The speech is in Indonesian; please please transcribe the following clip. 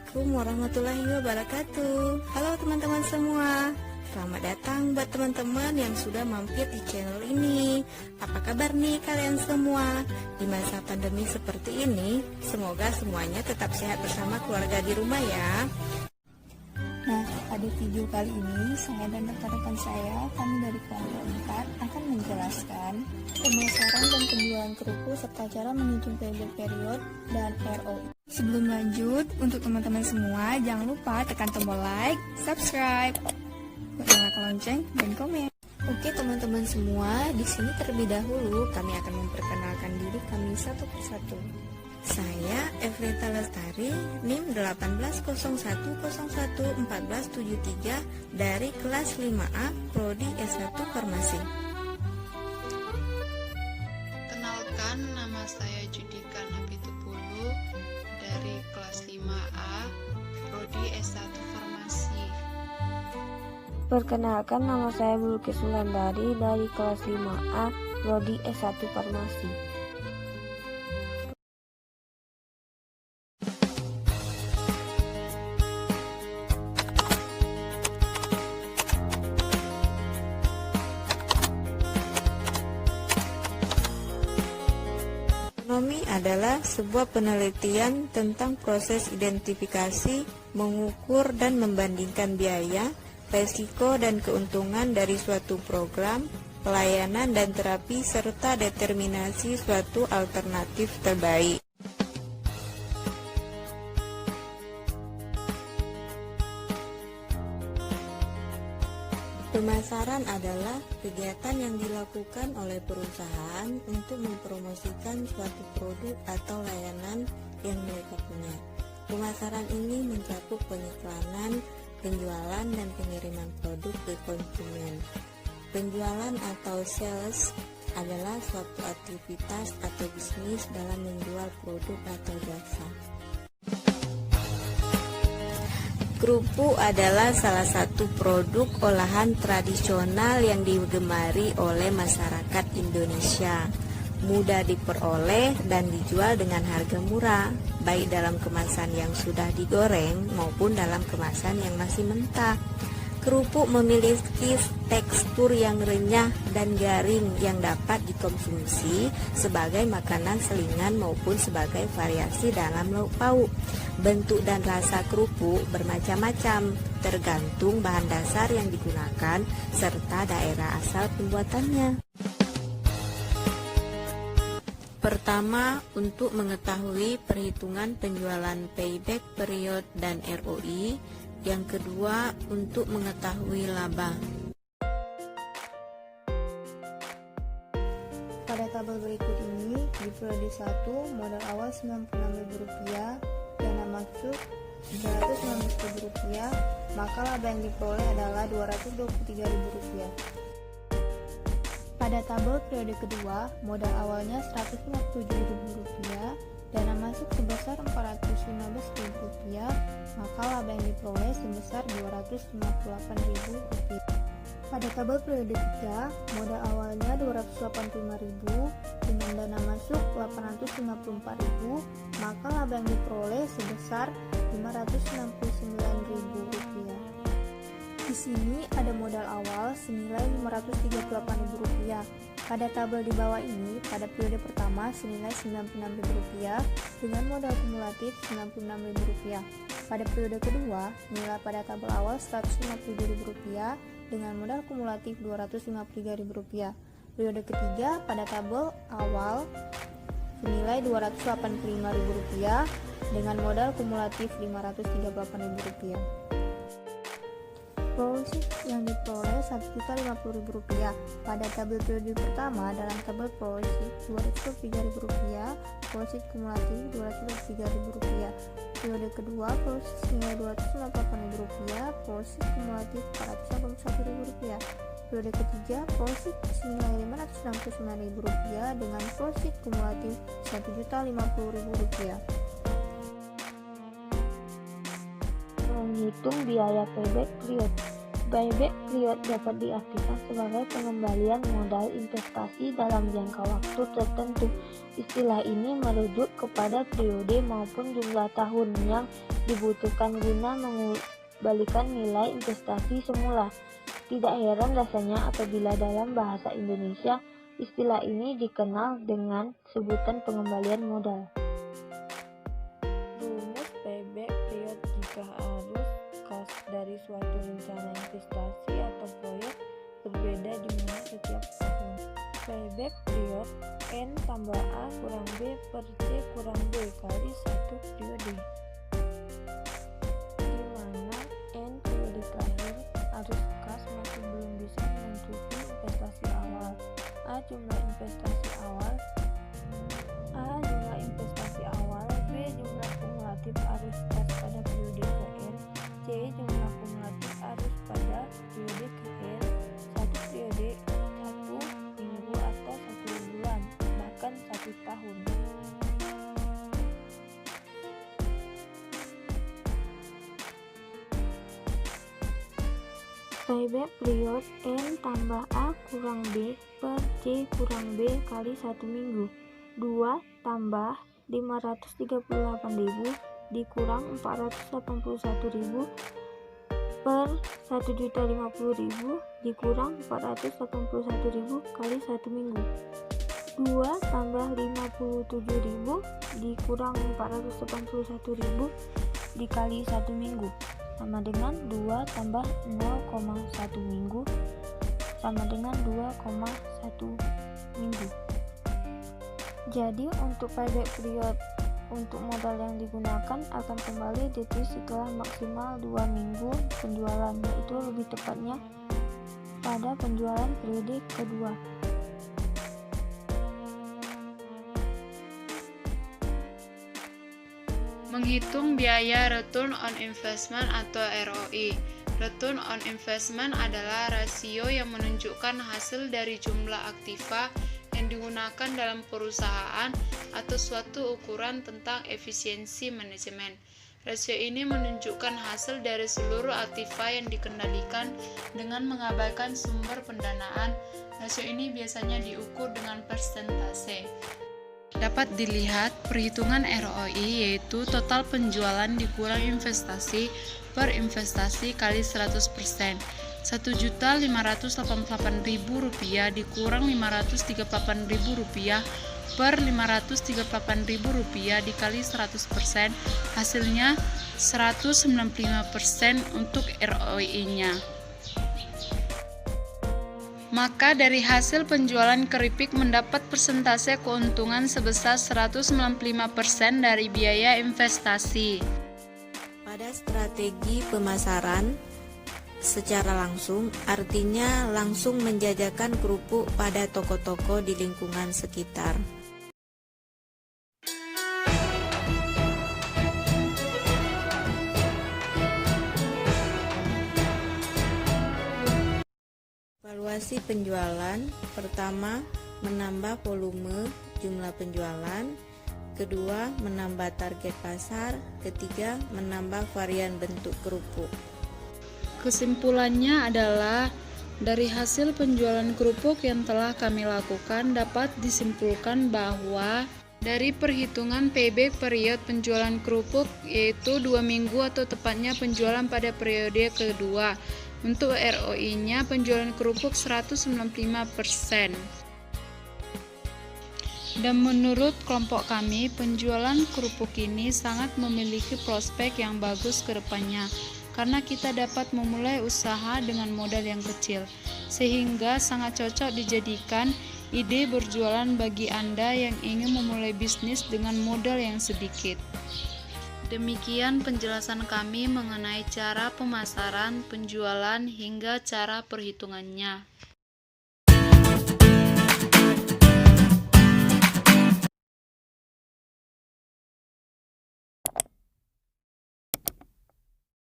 Assalamualaikum warahmatullahi wabarakatuh. Halo teman-teman semua, selamat datang buat teman-teman yang sudah mampir di channel ini. Apa kabar nih kalian semua? Di masa pandemi seperti ini, semoga semuanya tetap sehat bersama keluarga di rumah ya. Nah, pada video kali ini saya dan rekan-rekan saya, kami dari kelompok 4 akan menjelaskan pemasaran dan penjualan kerupuk serta cara menghitung payback period dan ROI. Sebelum lanjut, untuk teman-teman semua jangan lupa tekan tombol like, subscribe, nyalakan lonceng, dan komen. Oke teman-teman semua, di sini terlebih dahulu kami akan memperkenalkan diri kami satu persatu. Saya Evrita Lestari, NIM 1801011473 dari kelas 5A, Prodi S1 Farmasi. Kenalkan, nama saya Judika Napitupulu dari kelas 5A, Prodi S1 Farmasi. Perkenalkan, nama saya Bulkis Sulandari dari kelas 5A, Prodi S1 Farmasi. Ekonomi adalah sebuah penelitian tentang proses identifikasi, mengukur dan membandingkan biaya, resiko dan keuntungan dari suatu program, pelayanan dan terapi serta determinasi suatu alternatif terbaik. Pemasaran adalah kegiatan yang dilakukan oleh perusahaan untuk mempromosikan suatu produk atau layanan yang mereka punya. Pemasaran ini mencakup pengiklanan, penjualan, dan pengiriman produk ke konsumen. Penjualan atau sales adalah suatu aktivitas atau bisnis dalam menjual produk atau jasa. Kerupuk adalah salah satu produk olahan tradisional yang digemari oleh masyarakat Indonesia. Mudah diperoleh dan dijual dengan harga murah, baik dalam kemasan yang sudah digoreng maupun dalam kemasan yang masih mentah. Kerupuk memiliki tekstur yang renyah dan garing yang dapat dikonsumsi sebagai makanan selingan maupun sebagai variasi dalam lauk pauk. Bentuk dan rasa kerupuk bermacam-macam, tergantung bahan dasar yang digunakan serta daerah asal pembuatannya. Pertama, untuk mengetahui perhitungan penjualan payback period dan ROI. Yang kedua, untuk mengetahui laba. Pada tabel berikut ini, di periode 1, modal awal Rp96.000, dana masuk Rp319.000, maka laba yang diperoleh adalah Rp223.000. Pada tabel periode kedua, modal awalnya Rp157.000, dana masuk sebesar Rp415.000, maka laba yang diperoleh sebesar Rp258.000. Pada tabel periode 3, modal awalnya Rp285.000 dengan dana masuk Rp854.000, maka laba yang diperoleh sebesar Rp569.000. Di sini ada modal awal senilai Rp538.000. Pada tabel di bawah ini, pada periode pertama senilai Rp96.000 dengan modal kumulatif Rp96.000. Pada periode kedua, nilai pada tabel awal Rp157.000 dengan modal kumulatif Rp253.000. Periode ketiga, pada tabel awal senilai Rp285.000 dengan modal kumulatif Rp538.000. Profit yang diperoleh Rp1.050.000. Pada tabel periode pertama, dalam tabel profit Rp203.000, profit kumulatif Rp203.000. Periode kedua, profit senilai Rp258.000, profit kumulatif Rp481.000. Periode ketiga, profit senilai Rp569.000 dengan profit kumulatif Rp1.050.000. Menghitung biaya payback period. Payback period dapat diartikan sebagai pengembalian modal investasi dalam jangka waktu tertentu. Istilah ini merujuk kepada periode maupun jumlah tahun yang dibutuhkan guna mengembalikan nilai investasi semula. Tidak heran rasanya apabila dalam bahasa Indonesia istilah ini dikenal dengan sebutan pengembalian modal. Rumus payback period jika arus kas dari suatu rencana investasi atau proyek berbeda dimulai setiap tahun. Payback period N tambah A kurang B per C kurang D kali 1 periode, di mana N periode terakhir arus kas masih belum bisa mencukupi investasi awal. A jumlah investasi awal, B jumlah kumulatif arus kas pada periode ke N, C jumlah kumulatif arus pada periode ke N, 1 periode, 1 minggu atau 1 bulan, bahkan 1 tahun. Payback period N tambah A kurang B per C kurang B kali 1 minggu. 2 tambah 538.000 dikurang 481.000 per 1.050.000 dikurang 481.000 kali 1 minggu. 2 tambah 57.000 dikurang 481.000 dikali 1 minggu sama dengan 2 tambah 0,1 minggu sama dengan 2,1 minggu. Jadi untuk payback period untuk modal yang digunakan akan kembali ditulis setelah maksimal 2 minggu penjualan, yaitu lebih tepatnya pada penjualan periode kedua. Menghitung biaya return on investment atau ROI. Return on investment adalah rasio yang menunjukkan hasil dari jumlah aktiva yang digunakan dalam perusahaan atau suatu ukuran tentang efisiensi manajemen. Rasio ini menunjukkan hasil dari seluruh aktiva yang dikendalikan dengan mengabaikan sumber pendanaan. Rasio ini biasanya diukur dengan persentase. Dapat dilihat perhitungan ROI yaitu total penjualan dikurang investasi per investasi kali 100%. Rp1.588.000 dikurang Rp538.000 per Rp538.000 dikali 100%, hasilnya 195% untuk ROI-nya. Maka dari hasil penjualan keripik mendapat persentase keuntungan sebesar 195% dari biaya investasi. Pada strategi pemasaran secara langsung, artinya langsung menjajakan kerupuk pada toko-toko di lingkungan sekitar. Evaluasi penjualan. Pertama, menambah volume jumlah penjualan. Kedua, menambah target pasar. Ketiga, menambah varian bentuk kerupuk. Kesimpulannya adalah dari hasil penjualan kerupuk yang telah kami lakukan dapat disimpulkan bahwa dari perhitungan payback period penjualan kerupuk yaitu 2 minggu atau tepatnya penjualan pada periode kedua. Untuk ROI-nya penjualan kerupuk 195%. Dan menurut kelompok kami, penjualan kerupuk ini sangat memiliki prospek yang bagus ke depannya karena kita dapat memulai usaha dengan modal yang kecil, sehingga sangat cocok dijadikan ide berjualan bagi Anda yang ingin memulai bisnis dengan modal yang sedikit. Demikian penjelasan kami mengenai cara pemasaran, penjualan, hingga cara perhitungannya.